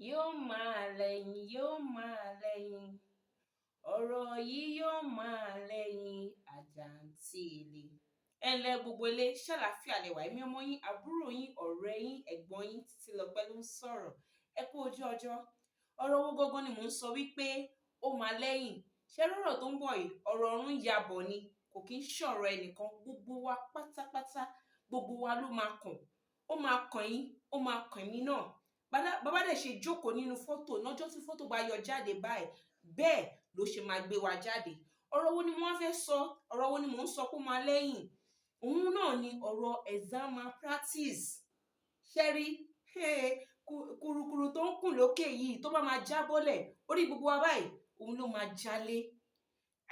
Yóò máa lẹ́yìn, yóò máa lẹ́yìn, ọ̀rọ̀ yìí yóò máa lẹ́yìn àjàǹtí ilé. Ẹ ǹlẹ́ gbogbo ilé, ṣàlàáfíà lẹ́wà, èmi ọmọ yín, àbúrò yín, ọ̀rẹ́ yín, ẹ̀gbọ́n yín Titilope ló ń sọ̀rọ̀. Ẹ kú ojú ọjọ́. Ọ̀rọ̀ owó gangan ni mò ń sọ wípé ó máa lẹ́yìn. Ṣé lọ́rọ̀ tó ń bọ̀ yìí, ọ̀rọ̀ ọ̀run yabọ̀ ni, kò kí ń ṣọ̀rọ̀ ẹnìkan, gbogbo wa pátápátá, gbogbo wa ló máa kàn. Ó máa kàn yín, ó máa kàn mí náà. Bàbá dẹ̀ ṣe jókòó nínú fọ́tò lọ́jọ́ tí fọ́tò bá yọ jáde báyìí, bẹ́ẹ̀ ló ṣe máa gbé wa jáde. Ọ̀rọ̀ wo ni wọ́n fẹ́ sọ? Ọ̀rọ̀ wo ni mò ń sọ pé ó máa lẹ́yìn? Òun náà ni ọ̀rọ̀ exam malpractice. Ṣẹ́rí, kùrukùru tó ń kùn lókè yìí tó bá máa jábọ́lẹ̀, orí gbogbo wa báyìí, òun ló máa jálé.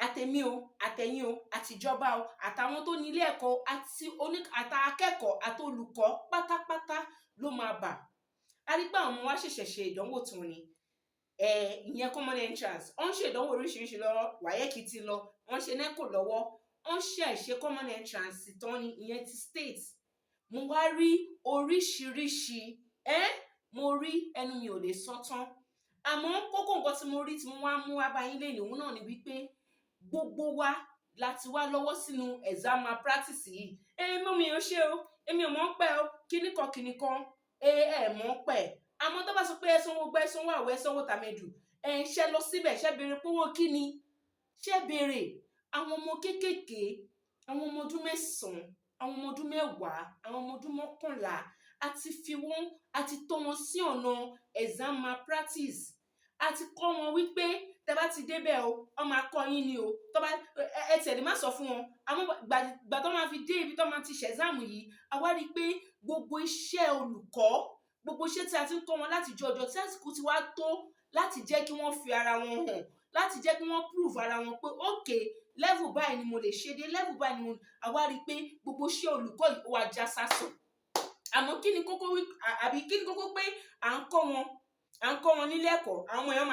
Àtẹ̀mí o, àtẹ̀yìn o, àtìjọba o, àtàwọn tó ní ilé ẹ̀kọ́, àtàkẹ́kọ̀ọ́, àtolùkọ́ pátápátá ló máa bà. A rí pé àwọn ọmọ wa ṣẹ̀ṣẹ̀ ṣe ìdánwò tán ni. Ìyẹn common entrance. Wọ́n ń ṣe ìdánwò oríṣiríṣi lọ́wọ́, WAEC ti lọ, wọ́n ṣe NECO lọ́wọ́, wọ́n ṣe common entrance tán ni, ìyẹn ti state. Mo wá rí oríṣiríṣi, mo rí ẹnu mi ò lè sọ tán. Àmọ́ kókó nǹkan tí mo rí tí mo wá mú wá bá yín lénìí, òun náà ni wípé gbogbo wa láti wá lọ́wọ́ sínú exam malpractice yìí. Mọ́ mi ò ṣe o, èmi ò mọ̀ ń pẹ́ o, kíníkan, mọ̀ ń pẹ́. Àmọ́ tó bá sọ pé ẹ sanwó gbá, ẹ sanwó àwọ̀, ẹ sanwó tàmẹ̀dù, ṣe lọ síbẹ̀, ṣe béèrè pé owó kíni? Ṣe béèrè àwọn ọmọ kéékèèké, àwọn ọmọ ọdún 9, àwọn ọmọ ọdún 10, àwọn ọmọ ọdún 11, àti tọ́ wọn sí ọ̀nà exam malpractice. Àti kọ́ wọn wípé tẹ́ bá ti débẹ̀ o, wọ́n máa kọ́ yín ni o. Tó bá ẹ tẹ̀lé má sọ fún wọn. Àmọ́ gbà tó máa fi dé ibi tó máa ti ṣe exam yìí, a wá rí i pé gbogbo iṣẹ́ olùkọ́, gbogbo iṣẹ́ tí a ti ń kọ́ wọn láti ọjọ́ tí àsìkò ti wá tó láti jẹ́ kí wọ́n fi ara wọn hàn, láti jẹ́ kí wọ́n prove ara wọn pé okay, level báyìí ni mo lè ṣe dé, level báyìí ni mo. A wá rí i pé gbogbo iṣẹ́ olùkọ́ yìí ó wá já sásán. Àmọ́ kí ni kókó pé à ń kọ́ wọn nílé ẹ̀kọ́. Àwọn ọmọ yẹn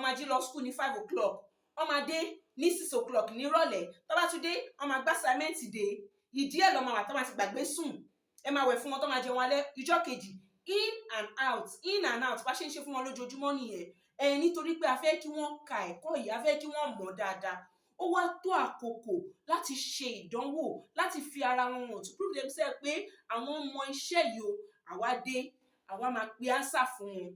máa jí lọ school ní 5 o'clock, wọ́n máa dé ní 6 o'clock ní ìrọ̀lẹ́. Tó bá tún dé, wọ́n máa gbá assignment dé, ìdí ẹ̀ lọ́ máa wà tó máa ti gbàgbé sùn. Ẹ máa wẹ̀ fún wọn tó máa jẹun alẹ́ ìjọ́ kejì, in and out bá ṣe ń ṣe fún wọn lójoojúmọ́ nìyẹn. Nítorí pé a fẹ́ kí wọ́n ka ẹ̀kọ́ yìí, a fẹ́ kí wọ́n mọ̀ dáadáa. Ó wá tó àkókò láti ṣe ìdánwò, láti fi ara wọn hàn, to prove themselves pé àwọn ọmọ iṣẹ́ yìí o, àwa máa pe answer fún wọn.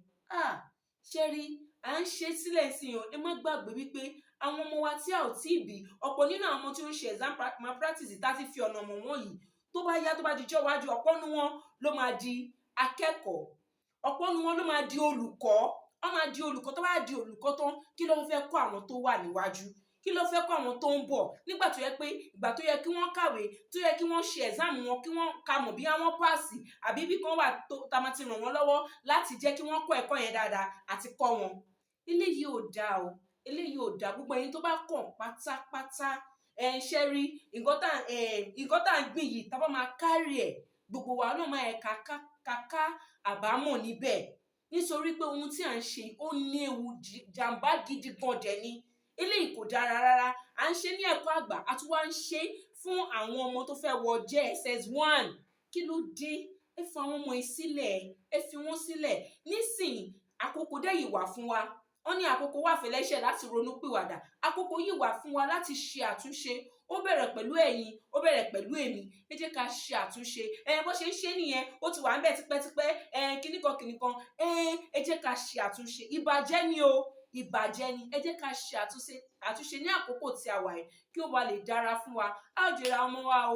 Ṣé rí, à ń ṣe sílẹ̀ sí yàn. Ẹ má gbàgbé wípé àwọn ọmọ wa tí a ò tíì bí, ọ̀pọ̀ nínú àwọn ọmọ tí ó ń ṣe exam malpractice tá ti fi ọ̀nà mọ̀ wọ́n yìí, tó bá yá, tó bá di ọjọ́ iwájú, ọ̀pọ̀ nínú wọn ló máa di akẹ́kọ̀ọ́, ọ̀pọ̀ nínú wọn ló máa di olùkọ́. Wọ́n máa di olùkọ́, tó bá di olùkọ́ tán, kí ló fẹ́ kọ́ àwọn tó wà níwájú? Kí ló fẹ́ kọ́ àwọn tó ń bọ̀? Nígbà tó yẹ pé ìgbà tó yẹ kí wọ́n kàwé, tó yẹ kí wọ́n ṣe exam wọn, kí wọ́n ka mọ̀ bí wọ́n páàsì, àbí bí kan wà tá máa ti ràn wọ́n lọ́wọ́ láti jẹ́ kí wọ́n kọ́ ẹ̀kọ́ yẹn dáadáa àti kọ́ wọn. Eléyìí ò dáa o, eléyìí ò dáa. Gbogbo ẹ̀yin tó bá kàn pátápátá, ṣe rí nǹkan tá à ń gbìn yìí, tá bá máa kárí ẹ̀, gbogbo wa náà máa kàkà àbámọ̀ níbẹ̀. Nítorí pé ohun tí à ń ṣe ó ní ewu jàǹbá gidi gan dẹ̀ ni. Eléyìí kò dára rárá. À ń ṣe ní ẹ̀kọ́ àgbà, a tún wá ń ṣe fún àwọn ọmọ tó fẹ́ wọ JSS1. Kí ló dé? Ẹ fi àwọn ọmọ yìí sílẹ̀, ẹ fi wọ́n sílẹ̀. Nísìnyí, àkókò dẹ̀ yìí wà fún wa. Wọ́n ní àkókò wà fẹ́lẹ́ṣẹ̀ láti ronú pìwàdà. Àkókò yìí wà fún wa láti ṣe àtúnṣe. Ó bẹ̀rẹ̀ pẹ̀lú ẹ̀yin, ó bẹ̀rẹ̀ pẹ̀lú èmi. Ẹ jẹ́ ká ṣe àtúnṣe. Bó ṣe ń ṣe nìyẹn, ó ti wà níbẹ̀ tipẹ́tipẹ́, kíníkan. Ẹ jẹ́ ká ṣe àtúnṣe. Ìbàjẹ́ ni o, ìbàjẹ́ ni. Ẹ jẹ́ ká ṣe àtúnṣe ní àkókò tí a wà yìí, kí ó bá lè dára fún wa. A ó jẹ́ra ọmọ wa o,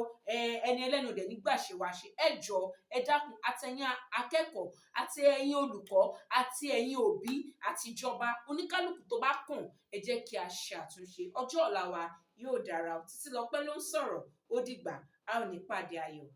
ẹni ẹlẹ́nu dẹ̀ nígbà ṣe wá ṣe. Ẹ jọ̀ọ́, ẹ dákun, àtẹ̀yin akẹ́kọ̀ọ́, àti ẹ̀yin olùkọ́, àti ẹ̀yin òbí, àti ìjọba, oníkálùkù tó bá kàn, ẹ jẹ́ kí a ṣe àtúnṣe. Ọjọ́ ọ̀la wa yóò dára. Titilope ló ń sọ̀rọ̀. Ó dìgbà, a ò ní pàdé ayọ̀.